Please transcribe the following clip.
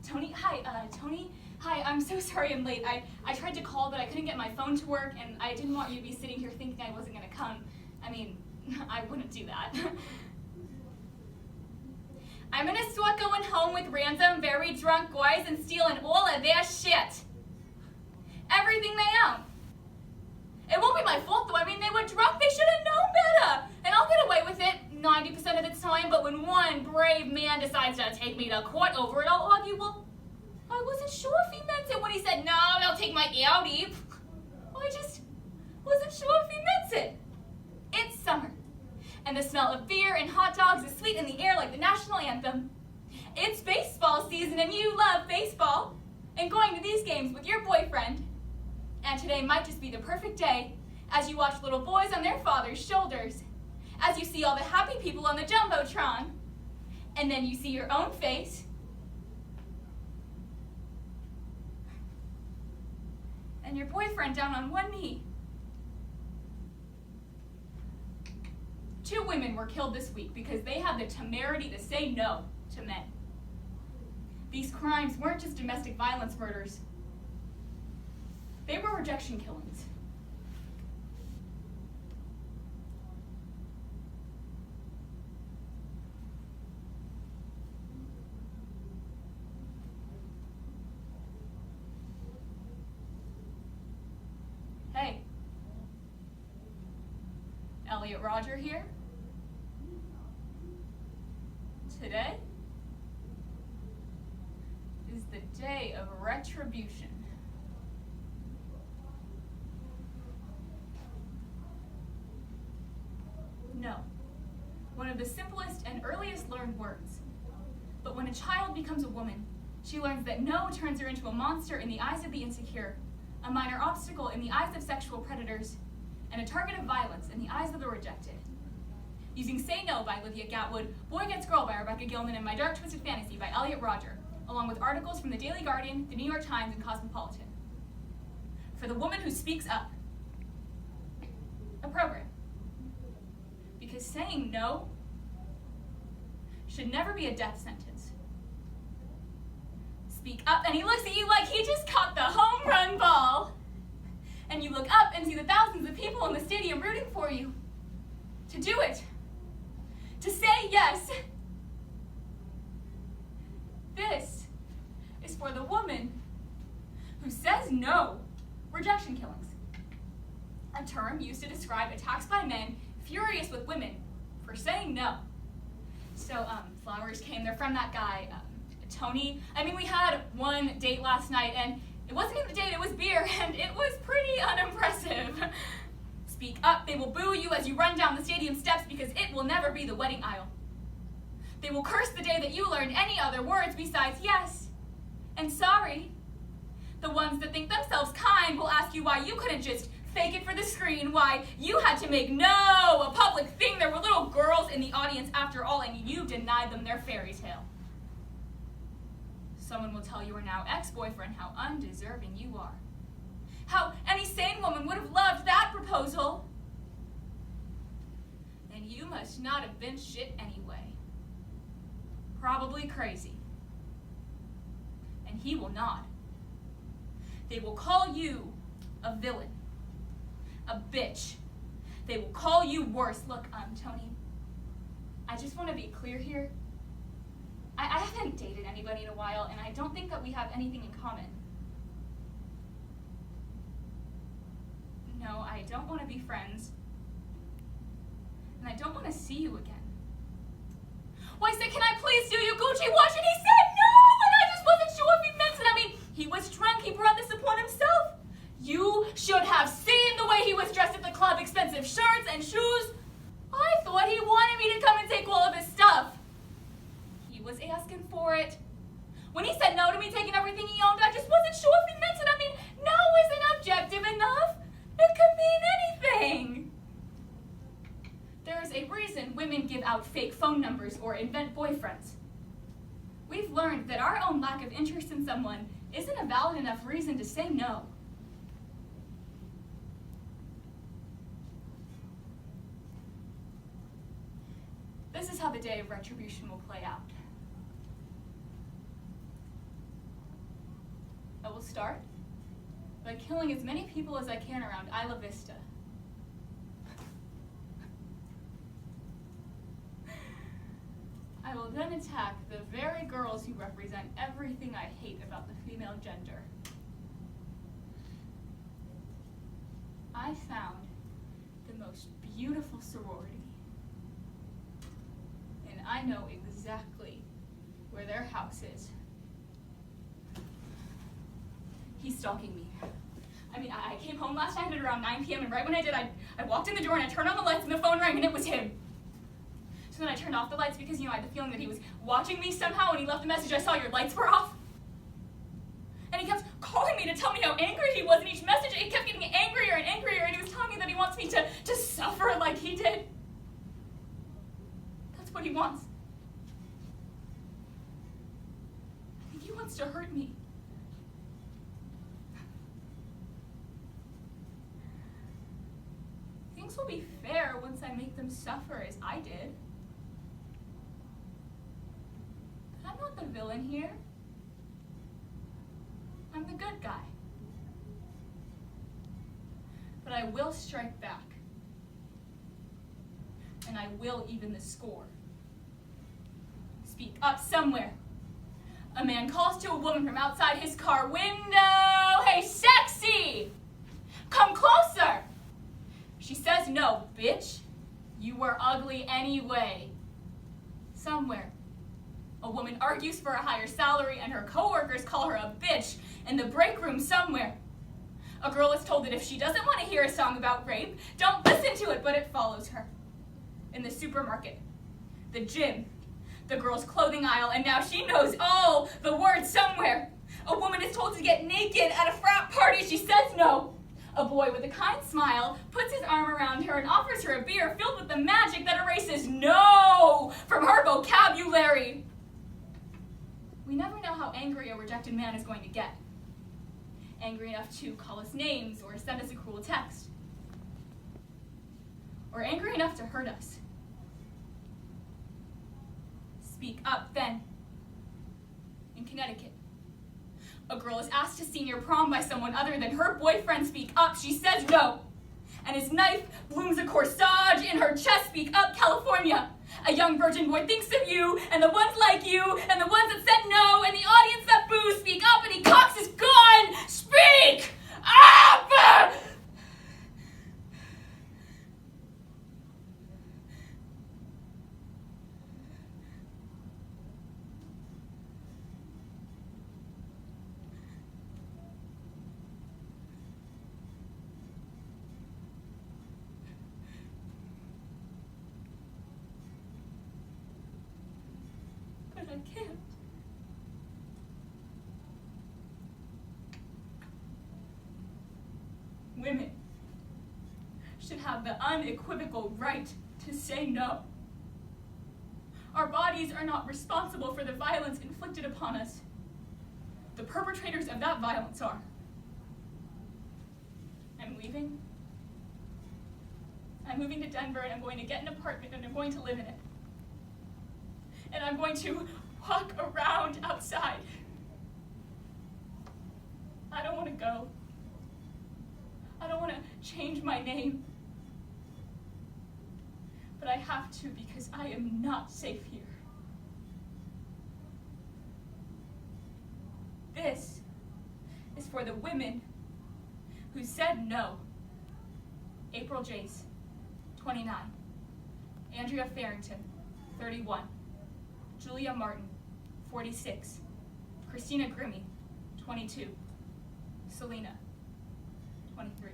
Tony? Hi, Tony? Hi, I'm so sorry I'm late. I tried to call, but I couldn't get my phone to work, and I didn't want you to be sitting here thinking I wasn't gonna come. I mean, I wouldn't do that. I'm gonna start going home with random, very drunk guys and stealing all of their shit. Everything they own. It won't be my fault, though. I mean, they were drunk. They should have known better. And I'll get away with it 90% of the time, but when one brave man decides to take me to court over it, I'll argue, well, I wasn't sure if he meant it when he said, no, I'll take my Audi. I just wasn't sure if he meant it. It's summer, and the smell of beer and hot dogs is sweet in the air like the national anthem. It's baseball season, and you love baseball and going to these games with your boyfriend. And today might just be the perfect day as you watch little boys on their father's shoulders, as you see all the happy people on the Jumbotron, and then you see your own face, and your boyfriend down on one knee. 2 women were killed this week because they had the temerity to say no to men. These crimes weren't just domestic violence murders. They were rejection killings. Hey, Elliot Roger here. Today is the day of retribution. No, one of the simplest and earliest learned words. But when a child becomes a woman, she learns that no turns her into a monster in the eyes of the insecure, a minor obstacle in the eyes of sexual predators, and a target of violence in the eyes of the rejected. Using Say No by Lydia Gatwood, Boy Gets Girl by Rebecca Gilman, and My Dark Twisted Fantasy by Elliot Roger, along with articles from the Daily Guardian, the New York Times, and Cosmopolitan. For the woman who speaks up. A program. Because saying no should never be a death sentence. Speak up, and he looks at you like he just caught the home run ball. And you look up and see the thousands of people in the stadium rooting for you. To do it. To say yes. This is for the woman who says no. Rejection killings. A term used to describe attacks by men furious with women for saying no. So, flowers came. They're from that guy, Tony. I mean, we had one date last night, and it wasn't even a date, it was beer, and it was pretty unimpressive. Speak up. They will boo you as you run down the stadium steps because it will never be the wedding aisle. They will curse the day that you learned any other words besides yes and sorry. The ones that think themselves kind will ask you why you couldn't just fake it for the screen, why you had to make no a public thing. There were little girls in the audience after all, and you denied them their fairy tale. Someone will tell your now ex-boyfriend how undeserving you are. How any sane woman would have loved that proposal. And you must not have been shit anyway. Probably crazy. And he will not. They will call you a villain. A bitch. They will call you worse. Look, Tony, I just want to be clear here. I haven't dated anybody in a while, and I don't think that we have anything in common. No, I don't want to be friends. And I don't want to see you again. Well, I said, can I please do you Gucci wash? And he said no, and I just wasn't sure if he meant it. I mean, he was drunk. He brought this upon himself. You should have seen the way he was dressed at the club. Expensive shirts and shoes. I thought he wanted me to come and take all of his stuff. He was asking for it. When he said no to me taking everything he owned, I just wasn't sure if he meant it. I mean, no isn't objective enough. It could mean anything. There is a reason women give out fake phone numbers or invent boyfriends. We've learned that our own lack of interest in someone isn't a valid enough reason to say no. This is how the day of retribution will play out. I will start by killing as many people as I can around Isla Vista. I will then attack the very girls who represent everything I hate about the female gender. I found the most beautiful sorority, and I know exactly where their house is. He's stalking me. I mean, I came home last night at around 9 p.m. and right when I did, I walked in the door and I turned on the lights and the phone rang and it was him. So then I turned off the lights because, I had the feeling that he was watching me somehow. When he left a message, I saw your lights were off. And he kept calling me to tell me how angry he was in each message. He kept getting angrier and angrier, and he was telling me that he wants me to suffer like he did. That's what he wants. I think he wants to hurt me. Things will be fair once I make them suffer as I did. But I'm not the villain here. I'm the good guy. But I will strike back. And I will even the score. Speak up somewhere. A man calls to a woman from outside his car window. Hey, sexy! Come closer! She says no, bitch. You were ugly anyway. Somewhere. A woman argues for a higher salary and her coworkers call her a bitch in the break room somewhere. A girl is told that if she doesn't want to hear a song about rape, don't listen to it, but it follows her. In the supermarket, the gym, the girl's clothing aisle, and now she knows all the words somewhere. A woman is told to get naked at a frat party. She says no. A boy with a kind smile puts his arm around her and offers her a beer filled with the magic that erases no from her vocabulary. We never know how angry a rejected man is going to get. Angry enough to call us names or send us a cruel text. Or angry enough to hurt us. Speak up then. In Connecticut, a girl is asked to senior prom by someone other than her boyfriend. Speak up. She says no. And his knife blooms a corsage in her chest. Speak up, California. A young virgin boy thinks of you, and the ones like you, and the ones that said no, and the audience that boos. Speak up, and he cocks his gun. Speak up! But I can't. Women should have the unequivocal right to say no. Our bodies are not responsible for the violence inflicted upon us. The perpetrators of that violence are. I'm leaving. I'm moving to Denver, and I'm going to get an apartment, and I'm going to live in it. And I'm going to walk around outside. I don't want to go. I don't want to change my name. But I have to because I am not safe here. This is for the women who said no. April Jace, 29. Andrea Farrington, 31. Julia Martin, 46. Christina Grimmy, 22. Selena, 23.